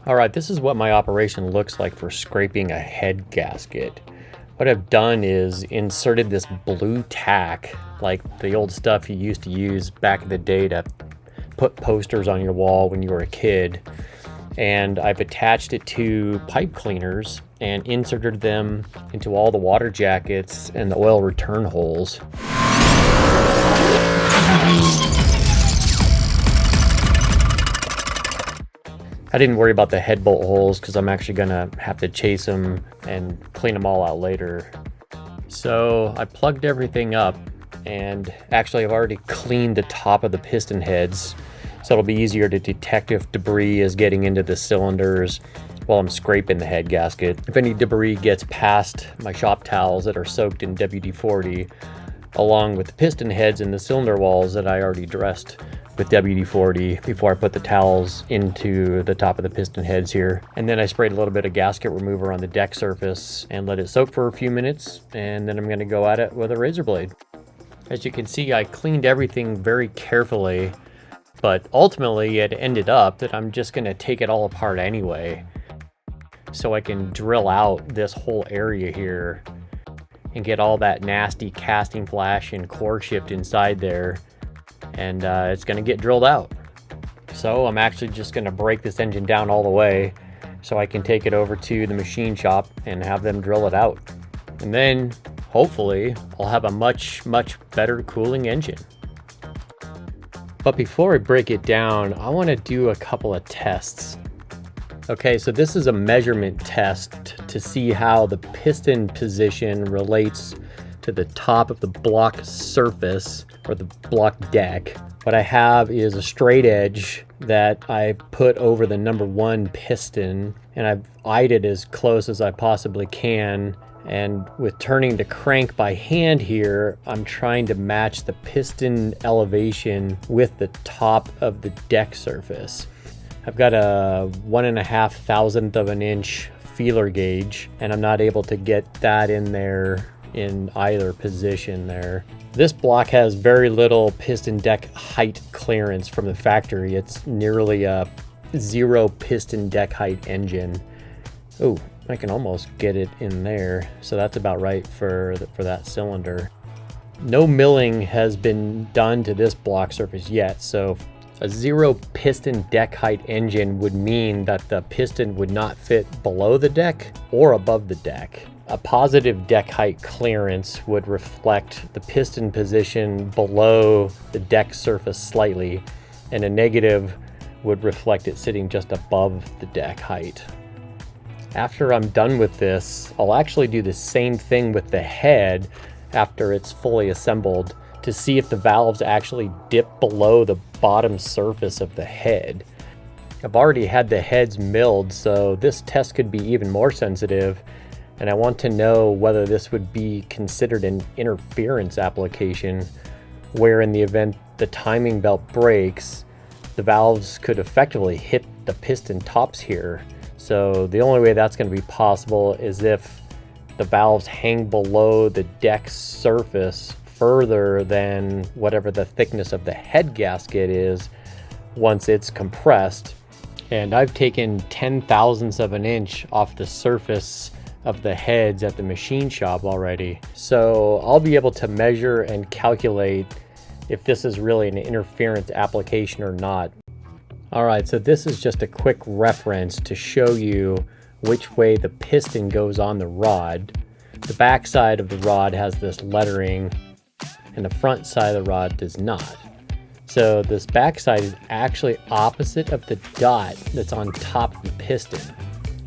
Alright, this is what my operation looks like for scraping a head gasket. What I've done is inserted this blue tack, like the old stuff you used to use back in the day to put posters on your wall when you were a kid. And I've attached it to pipe cleaners and inserted them into all the water jackets and the oil return holes. I didn't worry about the head bolt holes because I'm actually gonna have to chase them and clean them all out later. So I plugged everything up, and actually I've already cleaned the top of the piston heads, so it'll be easier to detect if debris is getting into the cylinders while I'm scraping the head gasket. If any debris gets past my shop towels that are soaked in WD-40, along with the piston heads and the cylinder walls that I already dressed with WD-40 before I put the towels into the top of the piston heads here. And then I sprayed a little bit of gasket remover on the deck surface and let it soak for a few minutes, and then I'm going to go at it with a razor blade. As you can see, I cleaned everything very carefully, but ultimately it ended up that I'm just going to take it all apart anyway, so I can drill out this whole area here and get all that nasty casting flash and core shift inside there, and it's going to get drilled out. So I'm actually just going to break this engine down all the way so I can take it over to the machine shop and have them drill it out. And then hopefully I'll have a much better cooling engine. But before I break it down, I want to do a couple of tests. Okay, so this is a measurement test to see how the piston position relates to the top of the block surface or the block deck. What I have is a straight edge that I put over the number 1 piston, and I've eyed it as close as I possibly can. And with turning the crank by hand here, I'm trying to match the piston elevation with the top of the deck surface. I've got a 1.5 thousandth of an inch feeler gauge, and I'm not able to get that in there in either position there. This block has very little piston deck height clearance from the factory. It's nearly a 0 piston deck height engine. Oh, I can almost get it in there, so that's about right for that cylinder. No milling has been done to this block surface yet, so a 0 piston deck height engine would mean that the piston would not fit below the deck or above the deck. A positive deck height clearance would reflect the piston position below the deck surface slightly, and a negative would reflect it sitting just above the deck height. After I'm done with this, I'll actually do the same thing with the head after it's fully assembled to see if the valves actually dip below the bottom surface of the head. I've already had the heads milled, so this test could be even more sensitive, and I want to know whether this would be considered an interference application, where in the event the timing belt breaks, the valves could effectively hit the piston tops here. So the only way that's going to be possible is if the valves hang below the deck surface further than whatever the thickness of the head gasket is once it's compressed. And I've taken 10 thousandths of an inch off the surface of the heads at the machine shop already. So I'll be able to measure and calculate if this is really an interference application or not. Alright, so this is just a quick reference to show you which way the piston goes on the rod. The back side of the rod has this lettering, and the front side of the rod does not. So this back side is actually opposite of the dot that's on top of the piston.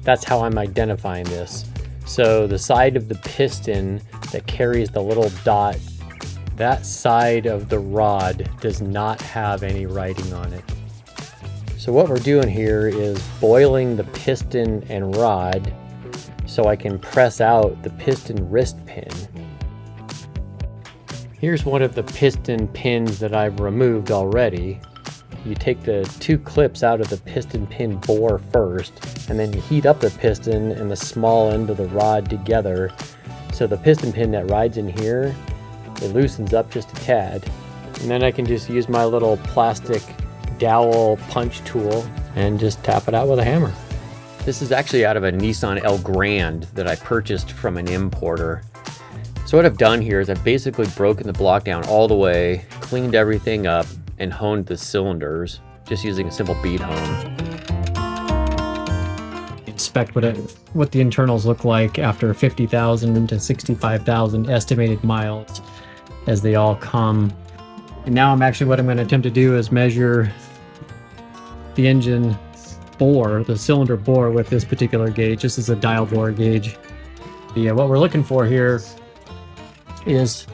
That's how I'm identifying this. So the side of the piston that carries the little dot, that side of the rod does not have any writing on it. So what we're doing here is boiling the piston and rod so I can press out the piston wrist pin. Here's one of the piston pins that I've removed already. You take the 2 clips out of the piston pin bore first, and then you heat up the piston and the small end of the rod together. So the piston pin that rides in here, it loosens up just a tad. And then I can just use my little plastic dowel punch tool and just tap it out with a hammer. This is actually out of a Nissan El Grande that I purchased from an importer. So what I've done here is I've basically broken the block down all the way, cleaned everything up, and honed the cylinders just using a simple bead hone. Inspect what the internals look like after 50,000 to 65,000 estimated miles as they all come. And now what I'm going to attempt to do is measure the engine bore, the cylinder bore, with this particular gauge. This is a dial bore gauge. What we're looking for here is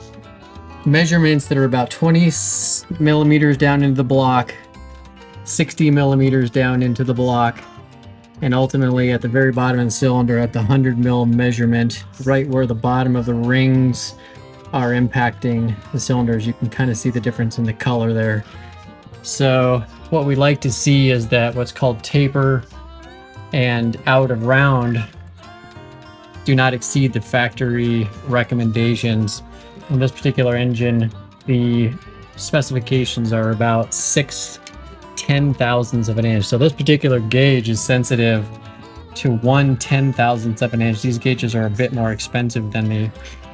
measurements that are about 20 millimeters down into the block, 60 millimeters down into the block, and ultimately at the very bottom of the cylinder at the 100 mil measurement, right where the bottom of the rings are impacting the cylinders. You can kind of see the difference in the color there. So what we like to see is that what's called taper and out of round do not exceed the factory recommendations. On this particular engine, the specifications are about 6/10,000ths of an inch. So this particular gauge is sensitive to 1/10,000th of an inch. These gauges are a bit more expensive than the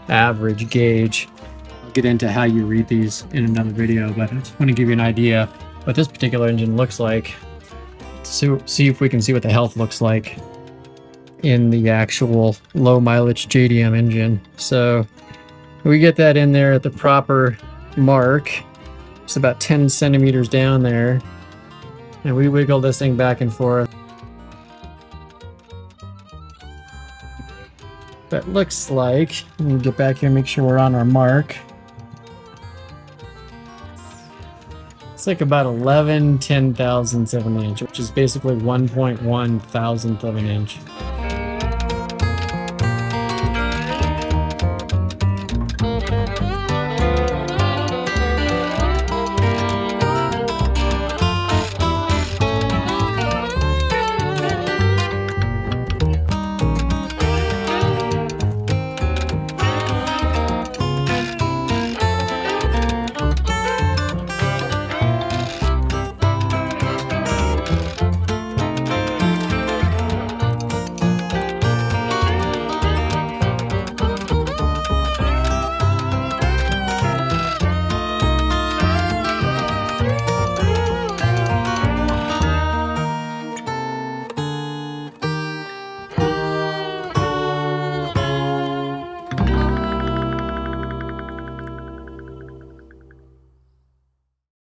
average gauge. I'll get into how you read these in another video, but I just want to give you an idea what this particular engine looks like. So see if we can see what the health looks like in the actual low mileage JDM engine. So we get that in there at the proper mark. It's about 10 centimeters down there, and we wiggle this thing back and forth. That looks like, let me get back here and make sure we're on our mark. It's like about 11/10,000ths of an inch, which is basically 1.1 thousandth of an inch.